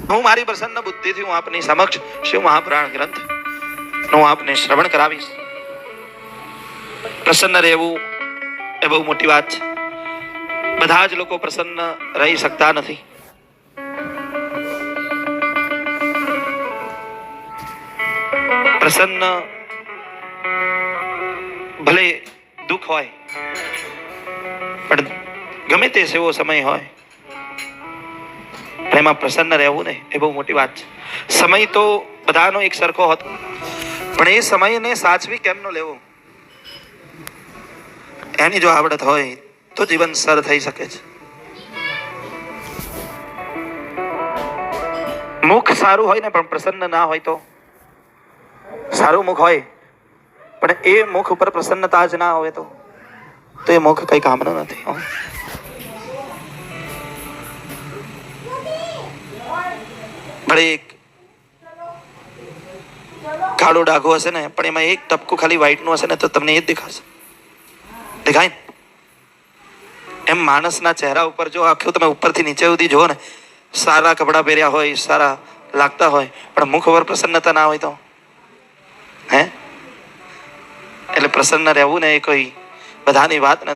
હું મારી પ્રસન્ન બુદ્ધિથી હું આપની સમક્ષ શિવ મહાપુરાણ ગ્રંથ નું આપને શ્રવણ કરાવીશ. પ્રસન્ન રહેવું એ બહુ મોટી વાત છે. બધા જ લોકો પ્રસન્ન રહી શકતા નથી. પ્રસન્ન ભલે દુઃખ હોય પણ ગમે તે સેવો સમય હોય એમાં પ્રસન્ન રહેવું ને એ બહુ મોટી વાત છે. સમય તો બધાનો એક સરખો હતો, પણ એ સમયને સાચવી કેમનો લેવો એની જો આવડત હોય તો જીવન સર થઈ શકે છે. મુખ સારું હોય ને પણ પ્રસન્ન ના હોય તો, સારું મુખ હોય પણ એ મુખ ઉપર પ્રસન્નતા જ ના હોય તો એ મુખ કઈ કામનું નથી. ભલે એક કાળો ડાઘો હશે ને પણ એમાં એક ટપકું ખાલી વ્હાઈટ નું હશે ને તો તમને એ જ દેખાશે, દેખાય ને? એમ માણસના ચહેરા ઉપર જો આખું તમે ઉપરથી નીચે સુધી જુઓ ને, સારા કપડાં પહેર્યા હોય, સારા લાગતા હોય, પણ મુખ ઉપર પ્રસન્નતા ના હોય તો હે એટલે પ્રસન્ન રહેવું ને એ કોઈ બધાની વાત નથી.